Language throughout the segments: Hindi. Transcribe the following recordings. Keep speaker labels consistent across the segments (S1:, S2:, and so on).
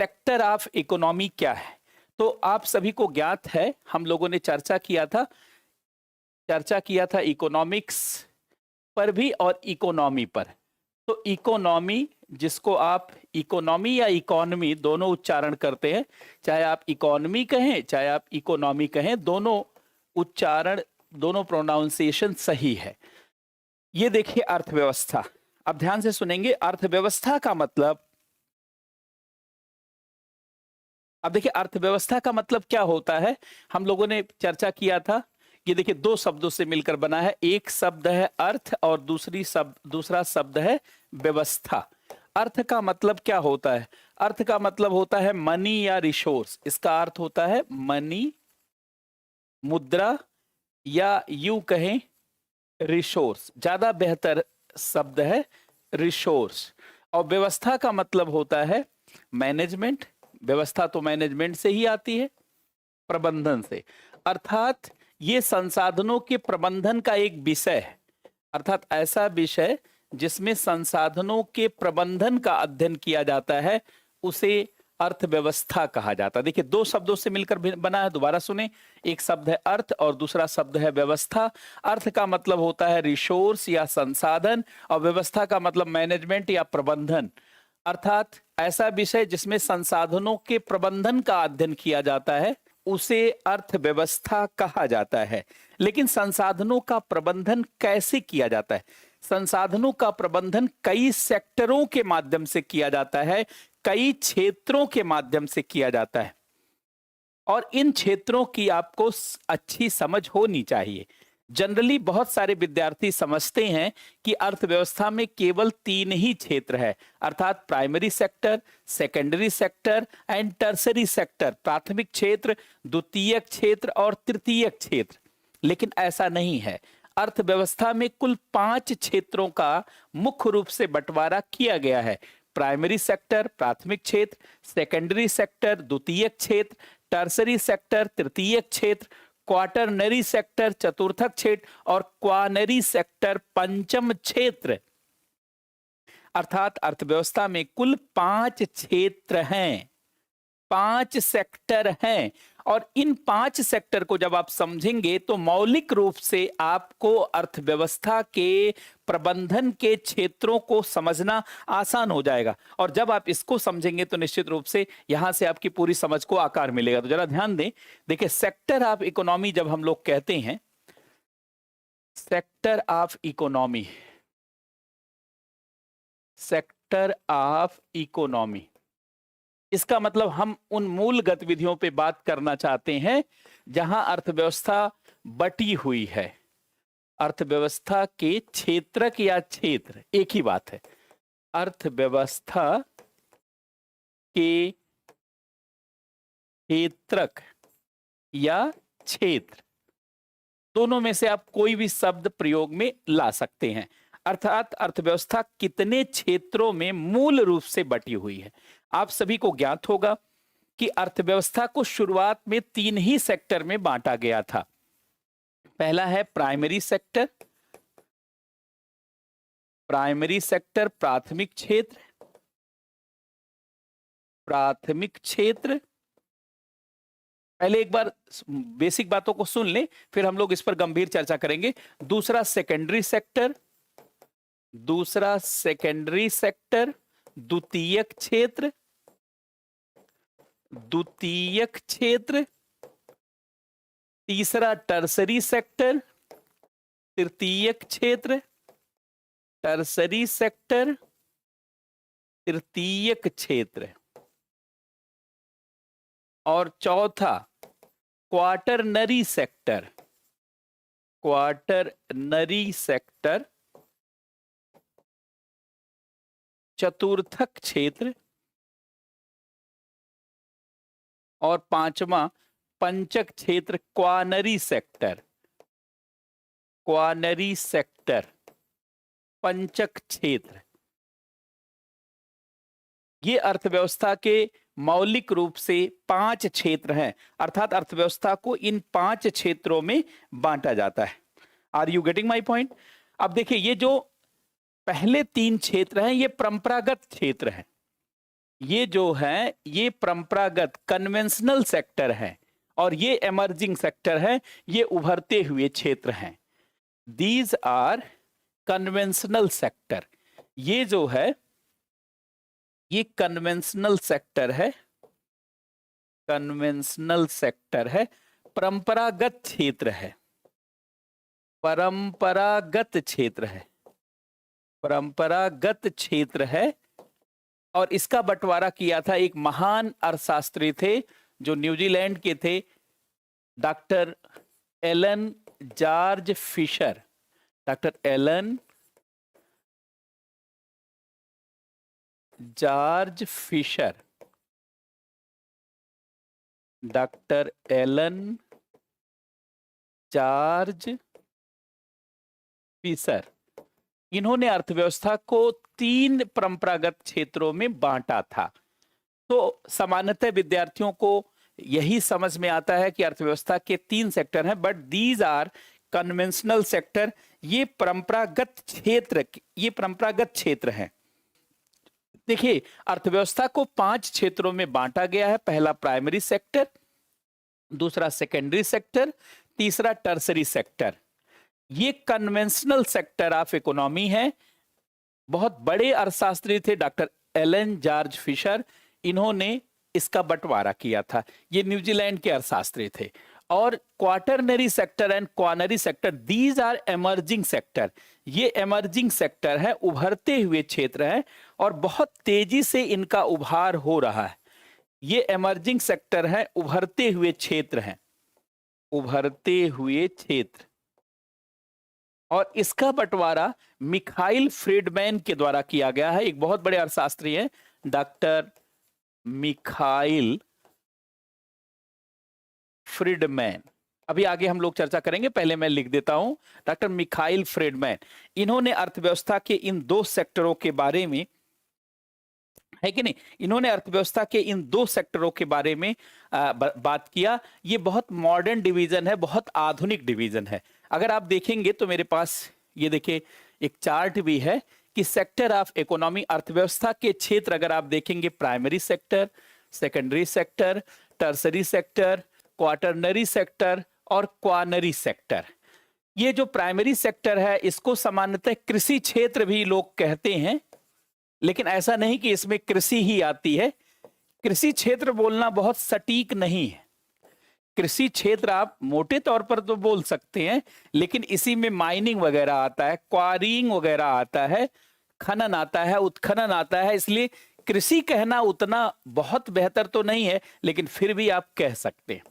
S1: सेक्टर ऑफ इकोनॉमी क्या है? तो आप सभी को ज्ञात है, हम लोगों ने चर्चा किया था इकोनॉमिक्स पर भी और इकोनॉमी पर। तो इकोनॉमी, जिसको आप इकोनॉमी या इकोनॉमी दोनों उच्चारण करते हैं, चाहे आप इकोनॉमी कहें चाहे आप इकोनॉमी कहें, दोनों उच्चारण, दोनों प्रोनाउंसिएशन सही है। ये देखिए अर्थव्यवस्था, अब ध्यान से सुनेंगे। अर्थव्यवस्था का मतलब, अब देखिए अर्थव्यवस्था का मतलब क्या होता है, हम लोगों ने चर्चा किया था। ये देखिए दो शब्दों से मिलकर बना है, एक शब्द है अर्थ और दूसरा शब्द है व्यवस्था। अर्थ का मतलब क्या होता है? अर्थ का मतलब होता है मनी या रिसोर्स। इसका अर्थ होता है मनी, मुद्रा, या यूं कहें रिसोर्स, ज्यादा बेहतर शब्द है रिसोर्स। और व्यवस्था का मतलब होता है मैनेजमेंट। व्यवस्था तो मैनेजमेंट से ही आती है, प्रबंधन से। अर्थात ये संसाधनों के प्रबंधन का एक विषय है, अर्थात ऐसा विषय जिसमें संसाधनों के प्रबंधन का अध्ययन किया जाता है, उसे अर्थव्यवस्था कहा जाता है। देखिए दो शब्दों से मिलकर बना है, दोबारा सुने। एक शब्द है अर्थ और दूसरा शब्द है व्यवस्था। अर्थ का मतलब होता है रिसोर्स या संसाधन, और व्यवस्था का मतलब मैनेजमेंट या प्रबंधन। अर्थात ऐसा विषय जिसमें संसाधनों के प्रबंधन का अध्ययन किया जाता है, उसे अर्थव्यवस्था कहा जाता है। लेकिन संसाधनों का प्रबंधन कैसे किया जाता है? संसाधनों का प्रबंधन कई सेक्टरों के माध्यम से किया जाता है, कई क्षेत्रों के माध्यम से किया जाता है, और इन क्षेत्रों की आपको अच्छी समझ होनी चाहिए। जनरली बहुत सारे विद्यार्थी समझते हैं कि अर्थव्यवस्था में केवल तीन ही क्षेत्र है, अर्थात primary sector, secondary sector and tertiary sector, प्राथमिक क्षेत्र, द्वितीयक क्षेत्र और तृतीयक क्षेत्र। लेकिन ऐसा नहीं है। अर्थव्यवस्था में कुल 5 क्षेत्रों का मुख्य रूप से बंटवारा किया गया है। प्राइमरी सेक्टर, प्राथमिक क्षेत्र, सेकेंडरी सेक्टर, द्वितीयक क्षेत्र, टर्सरी सेक्टर, तृतीयक क्षेत्र, क्वार्टरनरी सेक्टर, चतुर्थक क्षेत्र, और क्वानरी सेक्टर, पंचम क्षेत्र। अर्थात अर्थव्यवस्था में कुल 5 क्षेत्र हैं, 5 सेक्टर हैं। और इन 5 सेक्टर को जब आप समझेंगे तो मौलिक रूप से आपको अर्थव्यवस्था के प्रबंधन के क्षेत्रों को समझना आसान हो जाएगा। और जब आप इसको समझेंगे तो निश्चित रूप से यहां से आपकी पूरी समझ को आकार मिलेगा। तो जरा ध्यान दें, देखिए सेक्टर ऑफ इकोनॉमी जब हम लोग कहते हैं, sector of economy, sector of economy, इसका मतलब हम उन मूल गतिविधियों पे बात करना चाहते हैं जहां अर्थव्यवस्था बटी हुई है। अर्थव्यवस्था के क्षेत्रक या क्षेत्र एक ही बात है। अर्थव्यवस्था के क्षेत्रक या क्षेत्र, दोनों में से आप कोई भी शब्द प्रयोग में ला सकते हैं। अर्थात अर्थव्यवस्था कितने क्षेत्रों में मूल रूप से बटी हुई है। आप सभी को ज्ञात होगा कि अर्थव्यवस्था को शुरुआत में 3 ही सेक्टर में बांटा गया था। पहला है प्राइमरी सेक्टर, प्राइमरी सेक्टर प्राथमिक क्षेत्र, प्राथमिक क्षेत्र। पहले एक बार बेसिक बातों को सुन लें, फिर हम लोग इस पर गंभीर चर्चा करेंगे। दूसरा सेकेंडरी सेक्टर, दूसरा सेकेंडरी सेक्टर, द्वितीयक क्षेत्र, द्वितीयक क्षेत्र, तीसरा टर्सरी सेक्टर, तृतीयक क्षेत्र, टर्सरी सेक्टर, तृतीयक क्षेत्र, और चौथा क्वार्टरनरी सेक्टर, क्वार्टरनरी सेक्टर, चतुर्थक क्षेत्र, और पांचवा पंचक क्षेत्र, क्वानरी सेक्टर, क्वानरी सेक्टर, पंचक क्षेत्र। ये अर्थव्यवस्था के मौलिक रूप से 5 क्षेत्र हैं, अर्थात अर्थव्यवस्था को इन 5 क्षेत्रों में बांटा जाता है। Are you getting my point? अब देखिए, ये जो पहले 3 क्षेत्र हैं, ये परंपरागत क्षेत्र हैं। ये जो है ये परंपरागत कन्वेंशनल सेक्टर है और ये एमर्जिंग सेक्टर है, ये उभरते हुए क्षेत्र हैं। These are conventional sector. ये जो है ये कन्वेंशनल सेक्टर है, कन्वेंशनल सेक्टर है, परंपरागत क्षेत्र है, परंपरागत क्षेत्र है, परंपरागत क्षेत्र है। और इसका बंटवारा किया था एक महान अर्थशास्त्री थे जो न्यूजीलैंड के थे, doctor Alan George Fisher. Doctor Alan George Fisher, doctor Alan George Fisher, इन्होंने अर्थव्यवस्था को 3 परंपरागत क्षेत्रों में बांटा था। तो सामान्यतः विद्यार्थियों को यही समझ में आता है कि अर्थव्यवस्था के 3 सेक्टर हैं, but these are conventional sector. ये परंपरागत क्षेत्र, ये परंपरागत क्षेत्र हैं। देखिए, अर्थव्यवस्था को 5 क्षेत्रों में बांटा गया है। पहला प्राइमरी सेक्टर, दूसरा सेकेंडरी सेक्टर, तीसरा टर्सरी सेक्टर। ये कन्वेंशनल सेक्टर ऑफ इकोनॉमी है। बहुत बड़े अर्थशास्त्री थे डॉक्टर एलन जॉर्ज फिशर, इन्होंने इसका बंटवारा किया था। ये न्यूजीलैंड के अर्थशास्त्री थे। और quaternary sector and quinary sector, these are emerging sector. ये एमर्जिंग सेक्टर है, उभरते हुए क्षेत्र है और बहुत तेजी से इनका उभार हो रहा है। ये एमर्जिंग सेक्टर है, उभरते हुए क्षेत्र हैं, उभरते हुए क्षेत्र। और इसका बंटवारा मिखाइल फ्रीडमैन के द्वारा किया गया है। एक बहुत बड़े अर्थशास्त्री हैं डॉक्टर मिखाइल फ्रीडमैन। अभी आगे हम लोग चर्चा करेंगे, पहले मैं लिख देता हूं। डॉक्टर मिखाइल फ्रीडमैन, इन्होंने अर्थव्यवस्था के इन 2 सेक्टरों के बारे में, है कि नहीं, इन्होंने अर्थव्यवस्था के इन 2 सेक्टरों के बारे में बात किया। ये बहुत मॉडर्न डिवीजन है, बहुत आधुनिक डिवीजन है। अगर आप देखेंगे तो मेरे पास ये देखिए एक चार्ट भी है कि सेक्टर ऑफ इकोनॉमी, अर्थव्यवस्था के क्षेत्र अगर आप देखेंगे, primary sector, secondary sector, tertiary sector, quaternary sector और क्वार्नरी सेक्टर। ये जो प्राइमरी सेक्टर है इसको सामान्यतः कृषि क्षेत्र भी लोग कहते हैं, लेकिन ऐसा नहीं कि इसमें कृषि ही आती है। कृषि क्षेत्र बोलना बहुत सटीक नहीं है। कृषि क्षेत्र आप मोटे तौर पर तो बोल सकते हैं, लेकिन इसी में माइनिंग वगैरह आता है, क्वारिंग वगैरह आता है, खनन आता है, उत्खनन आता है। इसलिए कृषि कहना उतना बहुत बेहतर तो नहीं है, लेकिन फिर भी आप कह सकते हैं।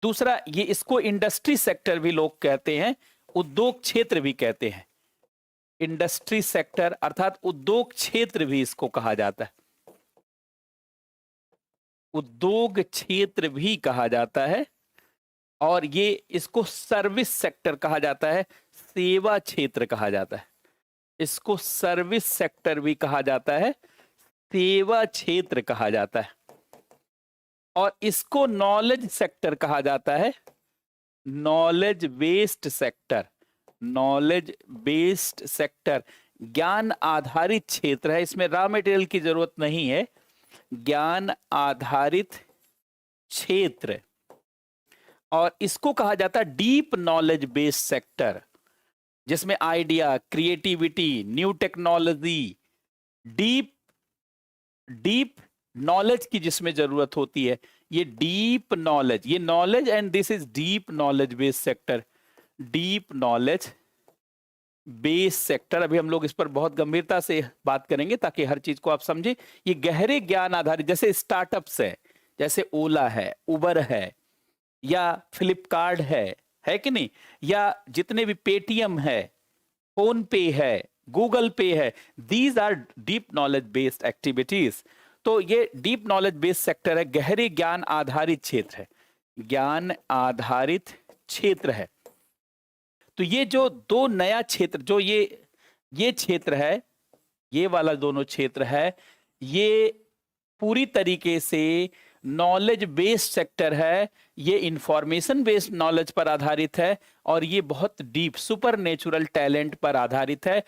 S1: दूसरा, ये इसको इंडस्ट्री सेक्टर भी लोग कहते हैं, उद्योग क्षेत्र भी कहते हैं। इंडस्ट्री सेक्टर अर्थात उद्योग क्षेत्र भी इसको कहा जाता है, उद्योग क्षेत्र भी कहा जाता है। और ये इसको सर्विस सेक्टर कहा जाता है, सेवा क्षेत्र कहा जाता है। इसको सर्विस सेक्टर भी कहा जाता है, सेवा क्षेत्र कहा जाता है। और इसको नॉलेज सेक्टर कहा जाता है, knowledge based sector, knowledge based sector. ज्ञान आधारित क्षेत्र है, इसमें रॉ मटेरियल की जरूरत नहीं है, ज्ञान आधारित क्षेत्र। और इसको कहा जाता है डीप नॉलेज बेस्ड सेक्टर, जिसमें idea, creativity, new technology, deep knowledge की जिसमें जरूरत होती है, ये डीप नॉलेज, ये knowledge and this is deep knowledge based sector, deep knowledge based sector. अभी हम लोग इस पर बहुत गंभीरता से बात करेंगे ताकि हर चीज को आप समझे। ये गहरे ज्ञान आधारित, जैसे स्टार्टअप्स है, जैसे ओला है, उबर है, या फ्लिपकार्ट है कि नहीं, या जितने भी पेटीएम है, फोन पे है, गूगल पे है, these are deep knowledge based activities. तो ये डीप नॉलेज बेस्ड सेक्टर है, गहरे ज्ञान आधारित क्षेत्र है, ज्ञान आधारित क्षेत्र है। तो ये जो 2 नया क्षेत्र, जो ये क्षेत्र है, ये वाला दोनों क्षेत्र है, ये पूरी तरीके से नॉलेज बेस्ड सेक्टर है। ये इंफॉर्मेशन बेस्ड नॉलेज पर आधारित है और ये बहुत डीप सुपर नेचुरल टैलेंट पर आधारित है।